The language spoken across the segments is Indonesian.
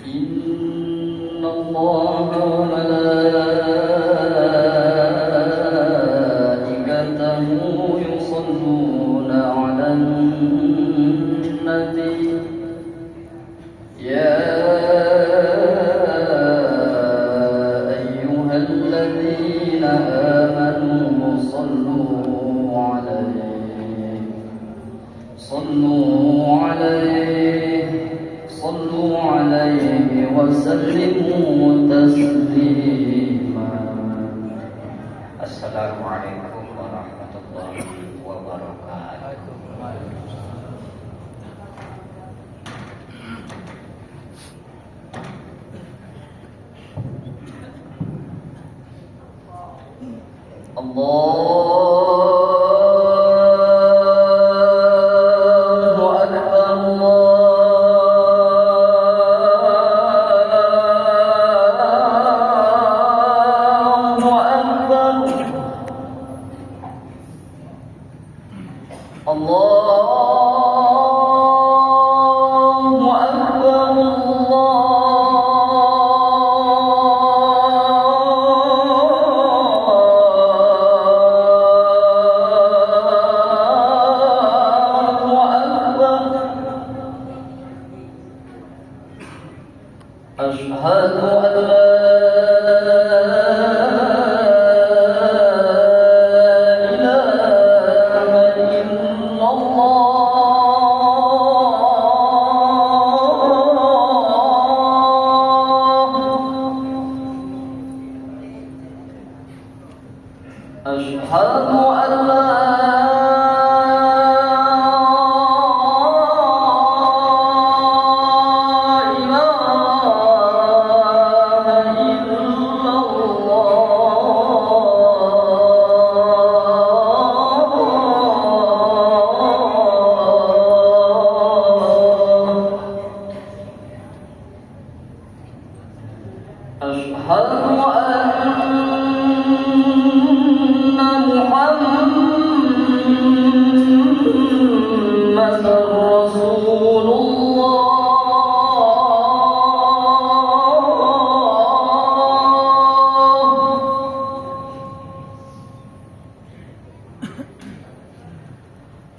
إن الله وملائكته يصلون على النبي يا أيها الذين آمنوا صلوا عليه وسلموا تسليما. Assalamualaikum warahmatullahi wabarakatuh.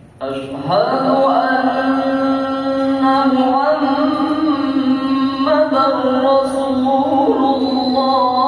أشهد أن محمدًا رسول الله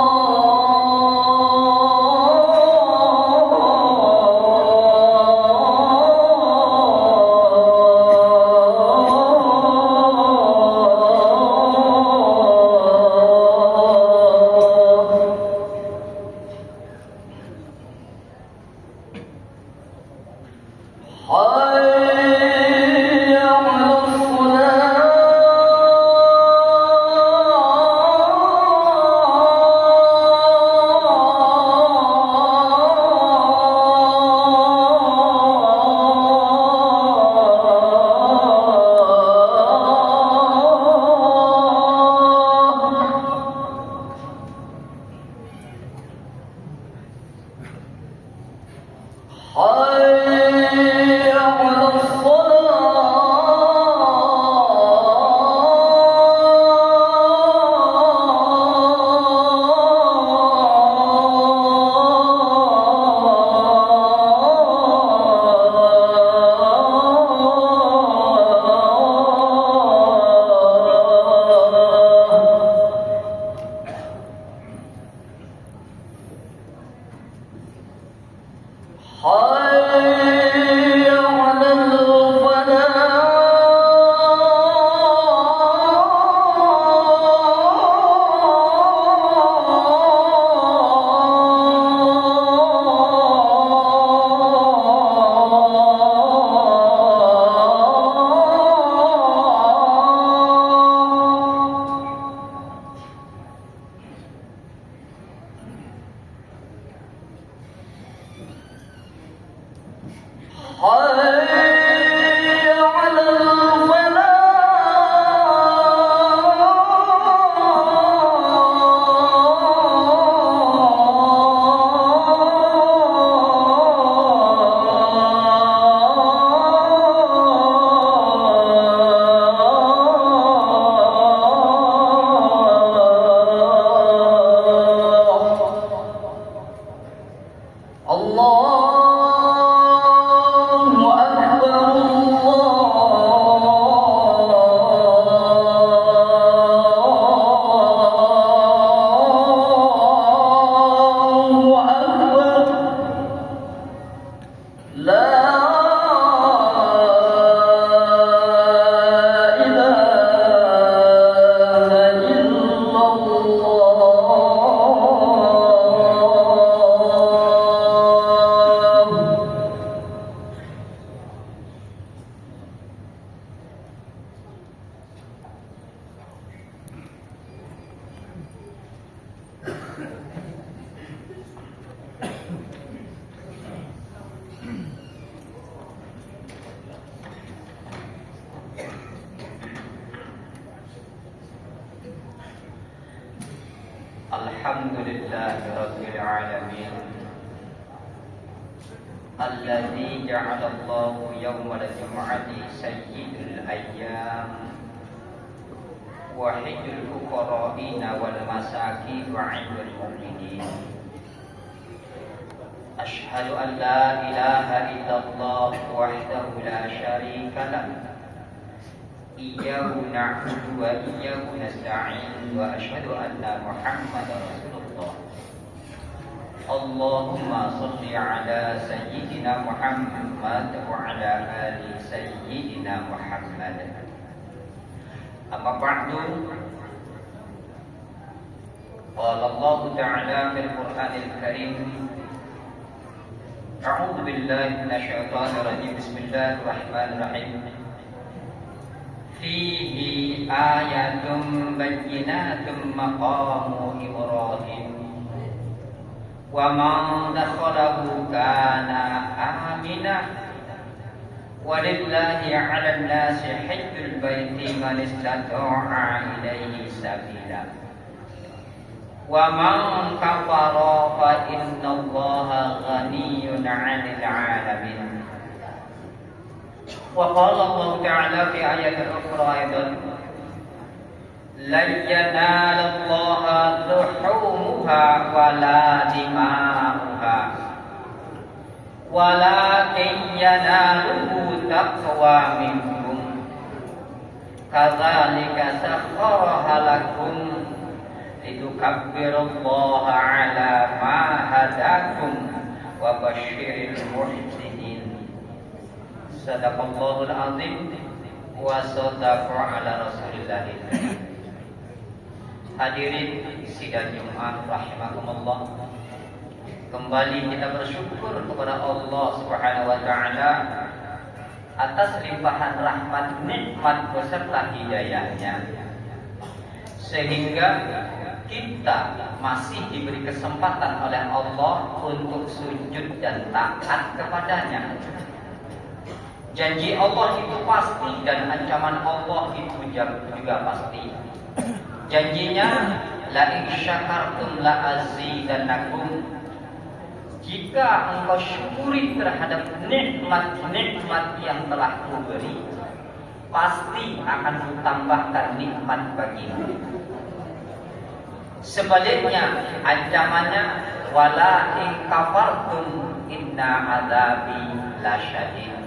Alhamdulillahi Rabbil Alamin Alladzi ja'alallahu yawmal jum'ati sayyidul ayyam wa hijjul fuqara'ina wal masakin wa 'indul mu'minin. Ashhadu an la ilaha illallah wahdahu la syarika lahu iyyahu na'budu wa iyyahu nasta'in wa asyhadu anna Muhammadar Rasulullah. Allahumma shalli ala sayyidina Muhammad wa ala ali sayyidina Muhammad. Amma ba'du. Qala Allah Ta'ala fil Qur'anil Karim, A'udzu billahi minasyaitonir rajim. Bismillahirrahmanirrahim. Fihi ayatun bayyinatun maqamu Ibrahim wa man dakhalahu kana aminah walillahi 'alan nasi hajjul baiti man istata'a ilaihi sabila wa man kafara fa innallaha ghaniyyun 'anil 'alamin. Wa qala Allah Ta'ala fi ayatin ukhra aidan, lan yanalallaha luhumuha wala dima'uha walakin yanaluhu taqwa minkum kadzalika sakhkharaha lakum litukabbirullaha 'ala ma hadakum wa basyiril muhsinin. Sadaqallahul azim wa sadaqa ala rasulillahil karim. Hadirin sidang Jumat rahimakumullah, kembali kita bersyukur kepada Allah Subhanahu wa taala atas limpahan rahmat, nikmat beserta hidayahnya, sehingga kita masih diberi kesempatan oleh Allah untuk sujud dan taat kepadanya. Janji Allah itu pasti dan ancaman Allah itu juga pasti. Janjinya, la in syakartum la azidannakum. Jika engkau syukuri terhadap nikmat-nikmat yang telah kuberi, pasti akan kutambahkan nikmat bagimu. Sebaliknya, ancamannya, wala in kafartum inna azabi lasyadid.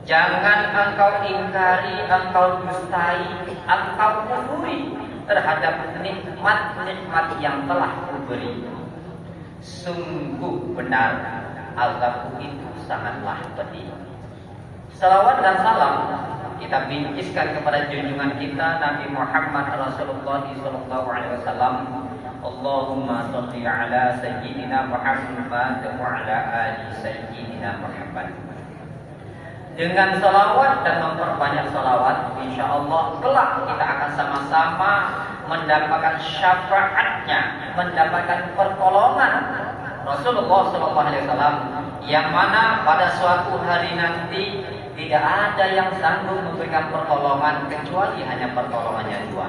Jangan engkau ingkari, engkau dustai, engkau kufuri terhadap nikmat-nikmat yang telah kuberi. Sungguh benar, azabku itu sangatlah pedih. Salawat dan salam kita bingkiskan kepada junjungan kita Nabi Muhammad Rasulullah sallallahu alaihi wasallam. Allahumma shalli ala sayyidina Muhammad wa ala ali sayyidina Muhammad. Dengan salawat dan memperbanyak salawat, insya Allah kelak kita akan sama-sama mendapatkan syafaatnya, mendapatkan pertolongan Rasulullah SAW, yang mana pada suatu hari nanti tidak ada yang sanggup memberikan pertolongan kecuali hanya pertolongannya dua.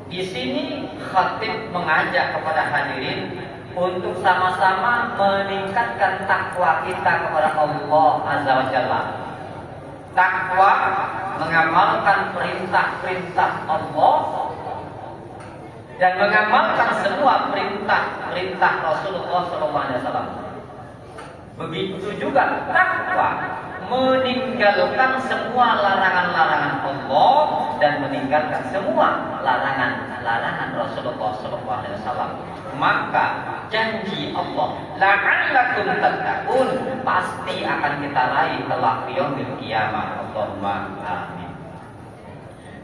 Di sini khatib mengajak kepada hadirin untuk sama-sama meningkatkan takwa kita kepada Allah Azza wa Jalla. Takwa mengamalkan perintah-perintah Allah dan mengamalkan semua perintah-perintah Rasulullah SAW. Begitu juga takwa meninggalkan semua larangan-larangan Allah dan meninggalkan semua larangan-larangan Rasulullah SAW. Maka janji Allah, la'allakum tattaqun, pasti akan kita raih kelak yaumil qiyamah. Allahumma amin.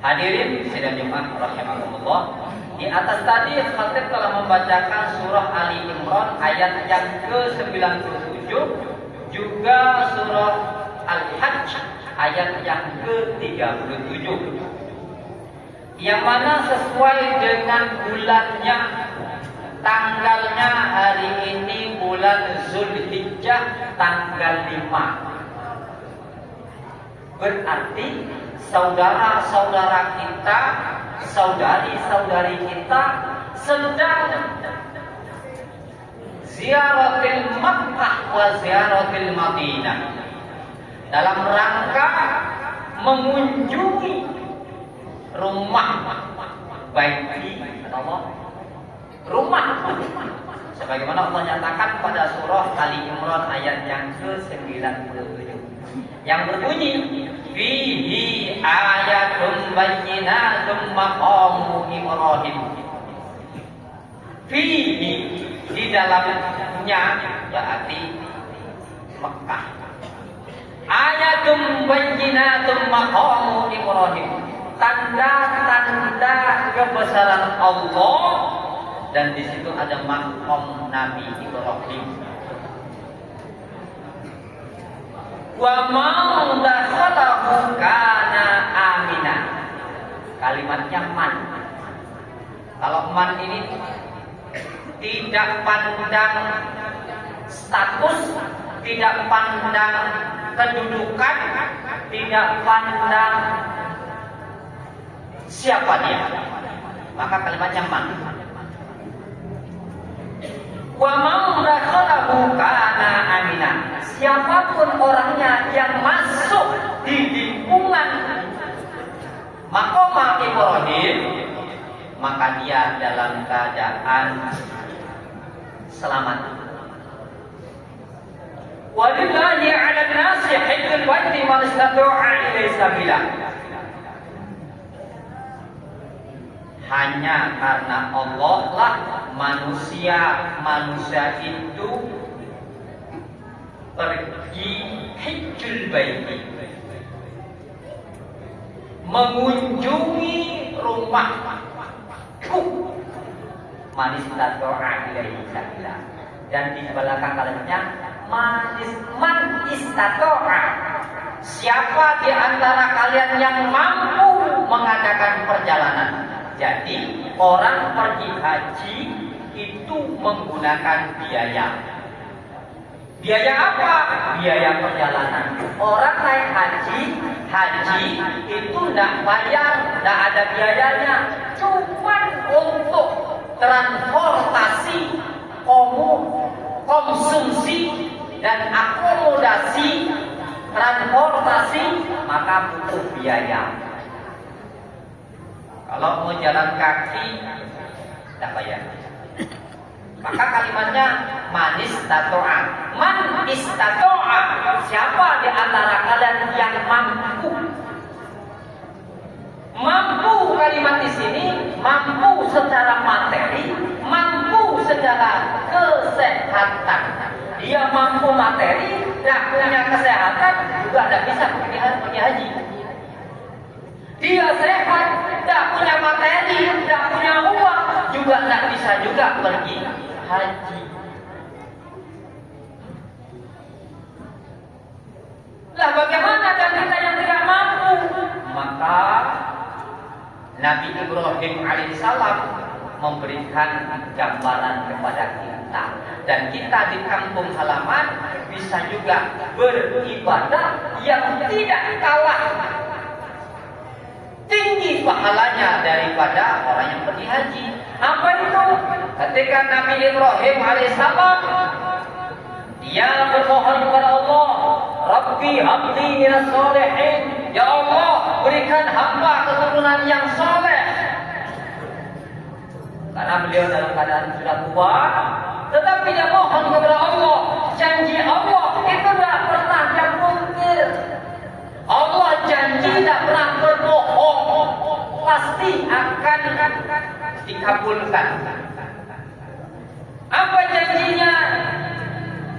Hadirin sidang Jumat rahimakumullah, di atas tadi khatib telah membacakan surah Ali Imran ayat yang ke-97, juga surah Al-Hajj ayat yang ke-37, yang mana sesuai dengan bulannya, tanggalnya hari ini bulan Zulhijjah tanggal 5. Berarti saudara-saudara kita saudari-saudari kita sedang ziaratil Makkah wa ziaratil Madinah, dalam rangka mengunjungi rumah baiti Allah, rumah sebagaimana Allah nyatakan pada surah Ali Imran ayat yang ke-97 yang berbunyi fihi ayatun bayyinatun maqamu Ibrahim. Fihi, di dalamnya berarti Mekah, ayatun bayyinatun maqamu Ibrahim, tanda-tanda kebesaran Allah, dan di situ ada maqam Nabi Ibrahim. Wa man dakhalahu kana amina. Kalimatnya man. Kalau man ini tidak pandang status, tidak pandang kedudukan, tidak pandang siapa dia, maka kalimatnya man. Wa man dakhalahu kana amina. Siapapun orangnya yang masuk di lingkungan maqam Ibrahim, maka dia dalam keadaan selamat. Walillahi 'alan nasi hajjul baiti man istata'a ilaihi sabila. Hanya karena Allah lah manusia itu pergi hajjul baiti, mengunjungi rumahku man istata'a ilaihi sabila. Dan di belakang kalimatnya man istata'a, siapa di antara kalian yang mampu mengadakan perjalanan. Jadi orang pergi haji itu menggunakan biaya. Biaya apa? Biaya perjalanan. Orang naik haji itu tidak bayar, tidak ada biayanya, cuma untuk transportasi, konsumsi dan akomodasi transportasi, maka butuh biaya. Kalau mau jalan kaki tidak bayar. Maka kalimatnya man istata'a. Man istata'a, siapa di antara kalian yang mampu? Mampu, kalimat di sini mampu secara materi, mampu secara kesehatan. Dia mampu materi, tidak punya kesehatan, juga tidak bisa pergi haji. Dia sehat, tidak punya materi, tidak punya uang, juga tidak bisa juga pergi haji. Lah bagaimana dengan kita yang tidak mampu? Maka Nabi Ibrahim alaihissalam memberikan gambaran kepada kita, dan kita di kampung halaman bisa juga beribadah yang tidak kalah tinggi pahalanya daripada orang yang pergi haji. Apa itu? Ketika Nabi Ibrahim alaihissalam dia bermohon kepada Allah, Rabbi habli minas sholihin, ya Allah berikan hamba keturunan yang saleh. Karena beliau dalam keadaan sudah tua, tetapi dia mohon kepada Allah. Janji Allah itu tidak pernah termungkir. Allah janji tidak pernah berbohong, pasti akan dikabulkan. Apa janjinya?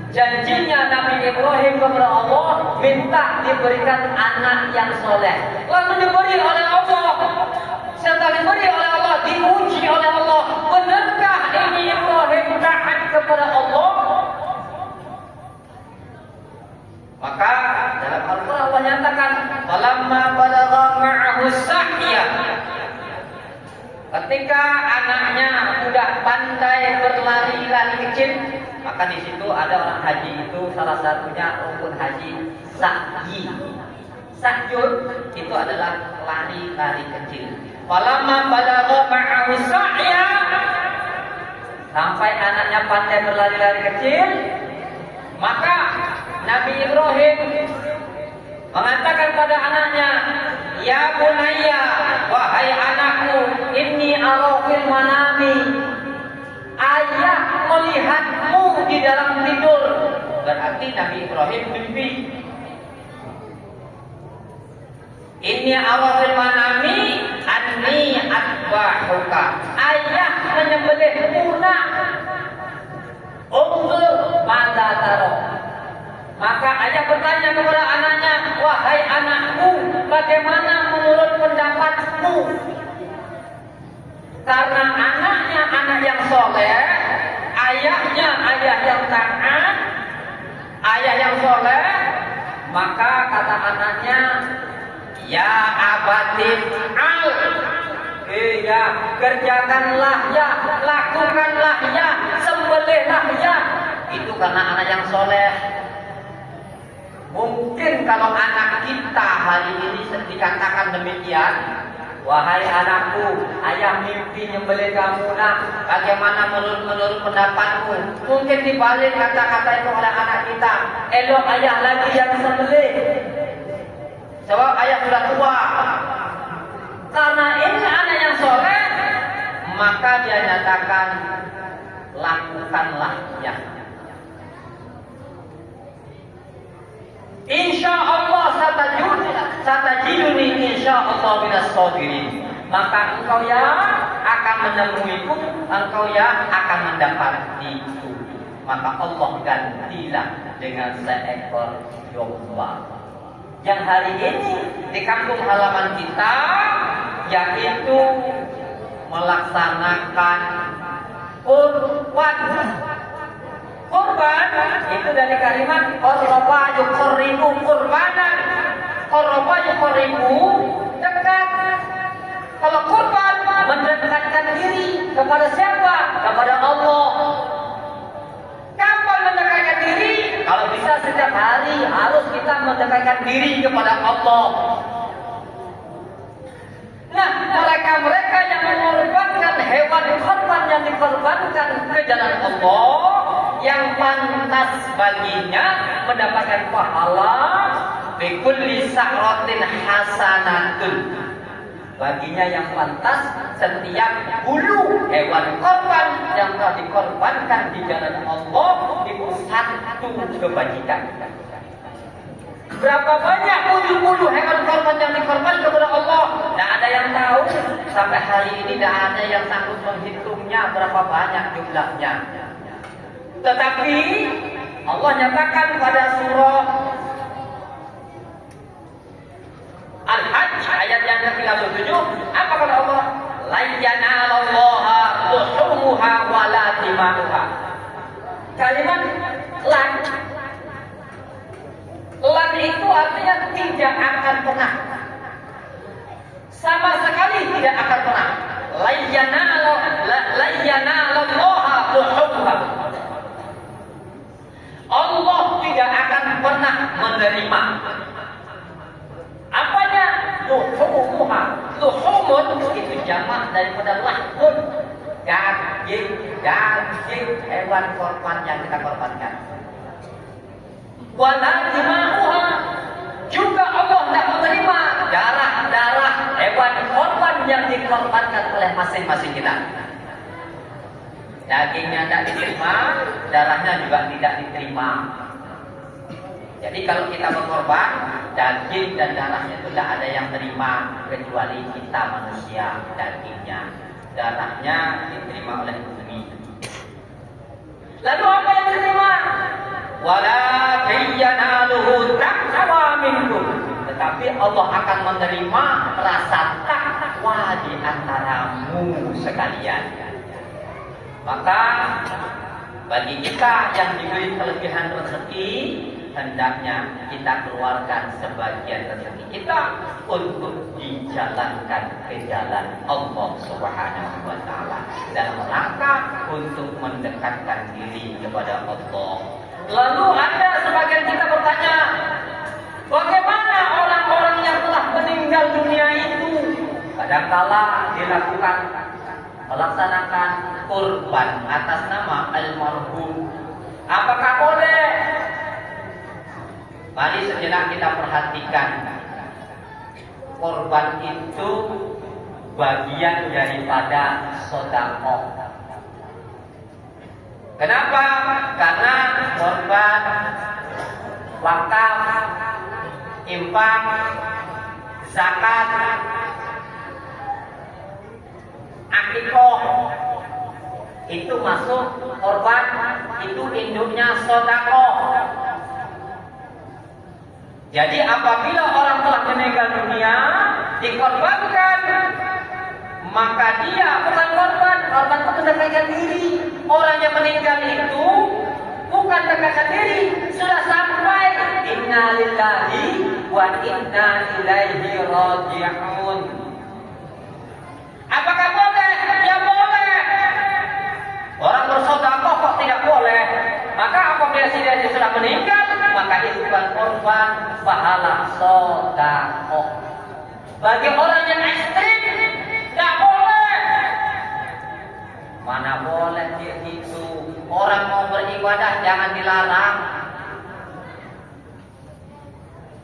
Janjinya Nabi Ibrahim kepada Allah minta diberikan anak yang soleh. Lalu diberi oleh Allah. Setelah diberi oleh Allah, diuji oleh Allah. Benarkah ini Ibrahim taat kepada Allah? Maka dalam Al-Quran Allah nyatakan, "Falamma balagha ma'ahu sa'ya." Ketika anaknya sudah pandai berlari-lari kecil, maka di situ ada orang haji itu salah satunya rukun haji sa'i. Sakyun itu adalah lari-lari kecil. Falamma balagha ma'ahu sa'ya, sampai anaknya pandai berlari-lari kecil, maka Nabi Ibrahim mengatakan pada anaknya, "Ya bunayya, wahai anakku, inni ara fil manami." Ayah melihatmu di dalam tidur. Berarti Nabi Ibrahim mimpi. Inni ara fil manami anni atbahuka. Ayah menyembelihmu nak. Unzur mada taro. Maka ayah bertanya kepada anaknya, "Wahai anakku, bagaimana menurut pendapatmu?" Karena anaknya anak yang soleh, ayahnya ayah yang taat, ayah yang soleh, maka kata anaknya, "Ya abatif al." Ya, kerjakanlah ya, lakukanlah ya, sembelihlah ya. Itu karena anak yang soleh. Mungkin kalau anak kita hari ini dikatakan demikian, "Wahai anakku, ayah mimpi nyembelih kamu nak. Bagaimana menurut pendapatmu?" Mungkin dibalik kata-kata itu oleh anak kita, "Elok ayah lagi yang sembelih. Sebab ayah sudah tua." Karena ini anak yang soleh, maka dia nyatakan, lakukanlah ya. Insya Allah satajiduni insya Allah minas sabirin. Maka engkau ya akan menemuiku, engkau ya akan mendapatiku. Maka Allah gantilah dengan seekor domba. Yang hari ini di kampung halaman kita, yaitu melaksanakan kurban. Kurban itu dari kalimat qarraba yuqarribu qurbanan. Qarraba yuqarribu, dekat. Kalau kurban mendekatkan diri kepada siapa? Kepada Allah. Kapan mendekatkan diri? Kalau bisa setiap hari harus kita mendekatkan diri kepada Allah. Nah, mereka yang mengorbankan hewan kurban yang dikorbankan ke jalan Allah, yang pantas baginya mendapatkan pahala bikulli sa'ratin hasanatun. Baginya yang pantas setiap bulu hewan korban yang telah dikorbankan di jalan Allah itu satu kebajikan. Berapa banyak bulu-bulu hewan korban yang dikorban kepada Allah? Tidak ada yang tahu. Sampai hari ini tidak ada yang sanggup menghitungnya berapa banyak jumlahnya. Tetapi Allah nyatakan pada surah Al-Hajj ayat yang ke-37, apa kata Allah? La yanalallaha luhumuha wala dima'uha. Kalimat lan. Lan itu artinya tidak akan pernah. Sama sekali tidak akan pernah. La yanalallaha luhumuha. Allah tidak akan pernah menerima. Apanya? Luhumuha. Luhumun itu jamak daripada lahmun. Daging hewan korban yang kita korbankan. Wala dima'uha. Juga Allah tidak menerima darah-darah hewan korban yang dikorbankan oleh masing-masing kita. Dagingnya tidak diterima, darahnya juga tidak diterima. Jadi kalau kita berkorban, daging dan darahnya itu tidak ada yang terima kecuali kita manusia. Dagingnya, darahnya diterima oleh bumi. Lalu apa yang diterima? Walakin yanaluhu taqwa minkum. Tetapi Allah akan menerima rasa takwa di antaramu sekalian. Maka bagi kita yang diberi kelebihan rezeki, hendaknya kita keluarkan sebagian rezeki kita untuk dijalankan ke jalan Allah Subhanahu wa taala dalam rangka untuk mendekatkan diri kepada Allah. Lalu ada sebagian kita bertanya, bagaimana orang-orang meninggal dunia itu kadangkala dilakukan melaksanakan kurban atas nama almarhum. Apakah boleh? Mari sejenak kita perhatikan. Kurban itu bagian daripada sedekah. Kenapa? Karena kurban, wakaf, infak, zakat, akikoh itu masuk korban, itu induknya sedekah. Jadi apabila orang telah meninggal dunia dikorbankan, maka dia bukan korban itu mendekatkan diri. Orang yang meninggal itu bukan mendekatkan diri, sudah sampai inna lillahi wa inna ilaihi raji'un. Apakah boleh? Ya boleh. Orang bersedekah kok tidak boleh? Maka apabila dia sudah meninggal, maka itu bukan korban, pahala sedekah. Bagi orang yang ekstrim, tidak boleh. Mana boleh itu? Orang mau beribadah jangan dilarang.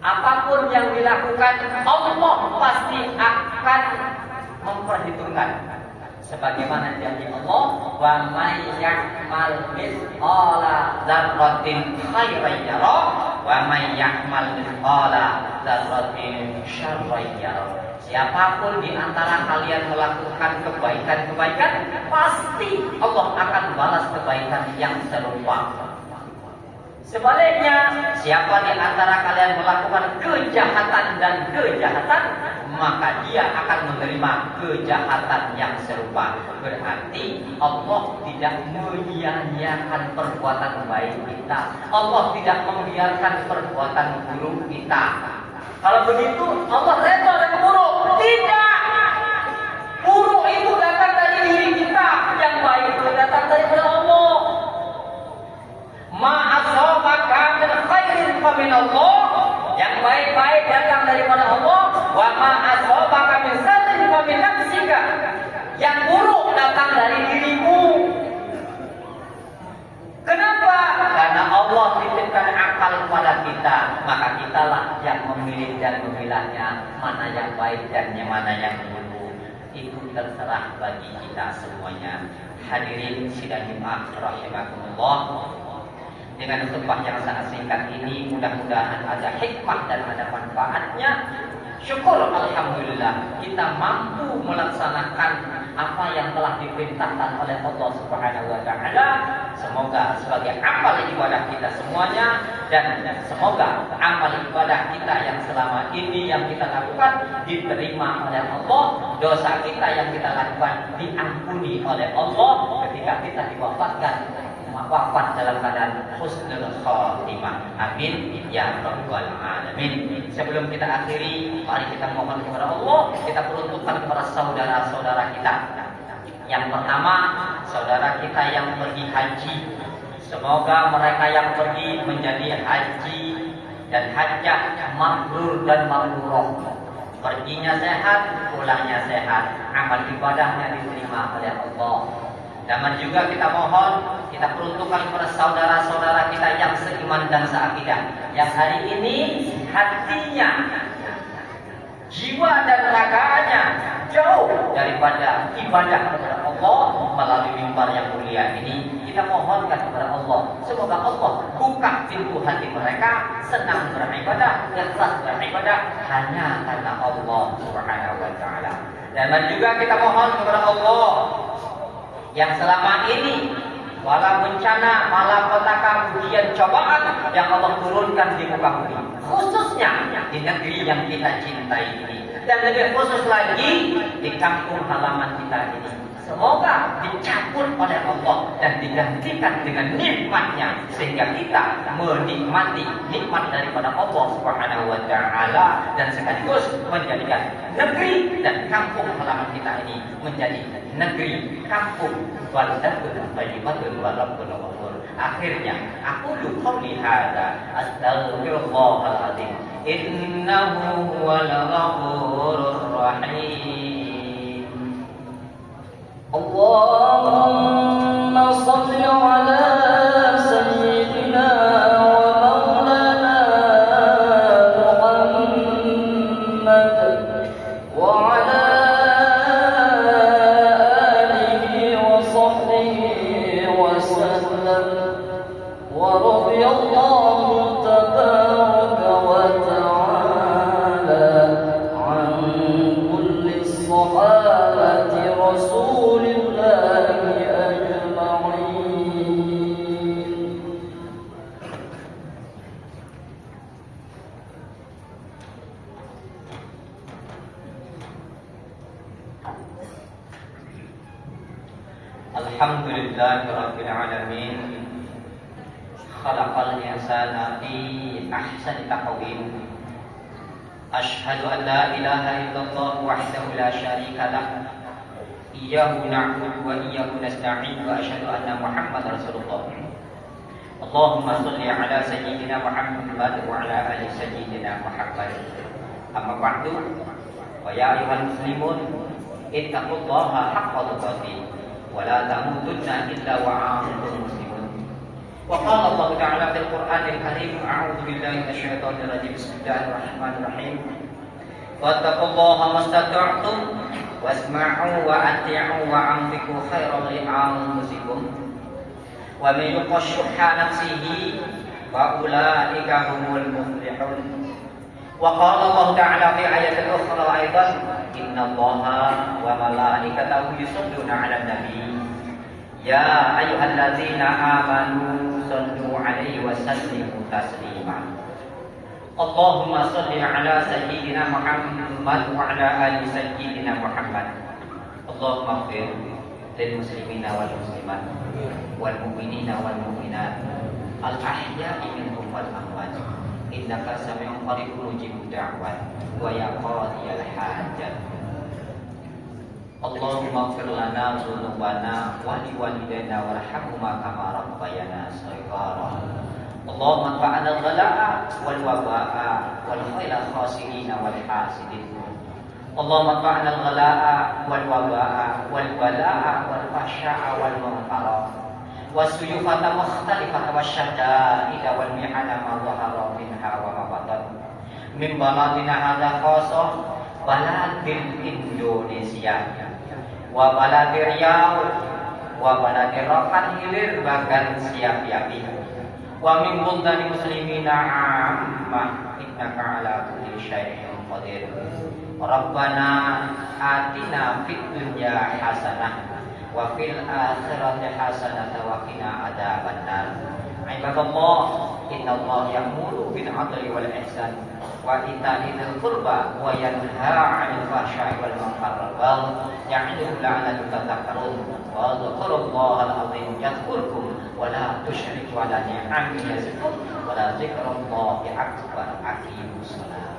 Apapun yang dilakukan, Allah pasti akan memperhitungkan. Sebagaimana janji Allah, wa may ya'mal mithqala dzarratin khairan yara wa may ya'mal mithqala dzarratin syarran yara. Siapapun di antara kalian melakukan kebaikan-kebaikan, pasti Allah akan balas kebaikan yang serupa. Sebaliknya, siapa di antara kalian melakukan kejahatan dan kejahatan, maka dia akan menerima kejahatan yang serupa. Berarti Allah tidak menyia-nyiakan perbuatan baik kita. Allah tidak membiarkan perbuatan buruk kita. Kalau begitu, Allah reda dengan buruk. Tidak. Buruk itu datang dari diri kita, yang baik itu datang dari Allah. Ma'asabaka min khairin fa min Allah. Yang baik-baik datang daripada Allah. Wa ma'asabaka min sharrin fa min nafsika. Yang buruk datang dari dirimu. Kenapa? Karena Allah titipkan akal kepada kita, maka kitalah yang memilih dan memilahnya mana yang baik dan mana yang buruk. Itu terserah bagi kita semuanya. Hadirin sidang Jumat rahimakumullah. Dengan khutbah yang sangat singkat ini, mudah-mudahan ada hikmah dan ada manfaatnya. Syukur alhamdulillah kita mampu melaksanakan apa yang telah diperintahkan oleh Allah Subhanahu wa taala. Semoga sebagai amal ibadah kita semuanya, dan semoga amal ibadah kita yang selama ini yang kita lakukan diterima oleh Allah. Dosa kita yang kita lakukan diampuni oleh Allah ketika kita diwafatkan, wafat dalam keadaan husnul khatimah. Amin ya rabbal alamin. Sebelum kita akhiri, mari kita mohon kepada Allah, kita peruntukkan kepada saudara-saudara kita. Yang pertama, saudara kita yang pergi haji, semoga mereka yang pergi menjadi haji dan hajjah mabrur dan mabrurah. Perginya sehat, pulangnya sehat, amal ibadahnya diterima oleh Allah. Dan juga kita mohon, kita peruntukkan kepada saudara-saudara kita yang seiman dan seakidah, yang hari ini hatinya, jiwa dan raganya jauh daripada ibadah kepada Allah melalui mimbar yang mulia ini. Kita mohonkan kepada Allah, semoga Allah buka pintu hati mereka, senang beribadah, ikhlas beribadah hanya karena Allah Subhanahu wa taala. Dan juga kita mohon kepada Allah yang selama ini wala bencana, malapetaka, ujian, cobaan yang Allah turunkan di muka bumi, khususnya di negeri yang kita cintai ini, dan lebih khusus lagi di kampung halaman kita ini. Semoga dicabut oleh Allah dan digantikan dengan nikmatnya, sehingga kita menikmati nikmat daripada Allah Subhanahu wa taala, dan sekaligus menjadikan negeri dan kampung halaman kita ini menjadi negeri kampung baldatun thayyibatun wa rabbun ghafur. Akhirnya aku qauli hadza astaghfirullahal azim innahu huwal ghafurur rahim. Allahumma shalli ala sayyidina ورضي الله تبارك وتعالى عن كل الصحابة رسول الله أجمعين. Alhamdulillahirabbil alamin. Khalaqal insana fi ahsani taqwim. Asyhadu an la ilaha illallah wahdahu la syarika lah. Iyyahu na'budu wa iyyahu nasta'in wa asyhadu anna Muhammadar Rasulullah. Allahumma shalli ala sayyidina Muhammad wa ala ali sayyidina Muhammad. Amma ba'du. Wa ya ayyuhal muslimun, ittaqullaha haqqa tuqatih wa la tamutunna illa wa antum muslimun. وقال الله تعالى في القرآن الكريم أعوذ بالله من الشيطان الرجيم بسم الله الرحمن الرحيم فاتقوا الله ما استطعتم واسمعوا وأطيعوا وأنفقوا خيرا لأنفسكم ومن يوق شح نفسه فأولئك هم المفلحون. وقال الله تعالى في آية أخرى أيضا إن الله وملائكته يصلون على النبي يا أيها الذين آمنوا صلوا عليه وسلموا تسليما. اللهم صل على سيدنا محمد وعلى آل سيدنا محمد. اللهم اغفر للمسلمين والمسلمات والمؤمنين والمؤمنات الأحياء منهم والأموات إنك سميع قريب مجيب الدعوات ويا قاضي الحاجات. Allahumma ighfir lana dzunubana wa liwalidayna warhamhuma kama rabbayana shaghara. Allahumma anfa'na al-ghala'a wal waba'a wal khaila khasirina wal hasidin. Allahumma anfa'na al-ghala'a wal waba'a wal bala'a wal fahsya'a wal munkara wasuyufata mukhtalifata wasyada'ida wal mihana ma dhahara minha wa ma batan min baladina hadza khassa baladil Indonesia wa baladir Riau wa baladir Rokan Hilir bahkan siap yapi wa min buldani muslimina ammah innaka ala kulli syai'in qadir. Rabbana atina fid dunya hasanah wa fil akhirati hasanah wa qina adzabannar. Ibadallah, innallaha ya'muru bil 'adli wal ihsan wa ita'i dzil qurba wa yanha 'anil fahsya'i wal munkar wal ya'idukum la'allakum tadhakkarun. Wa dzkurullahal 'azim yadhkurkum wa la tusyriku 'alaihi 'an yazkum wa la dzikrullahi akbar. Aqimus shalah.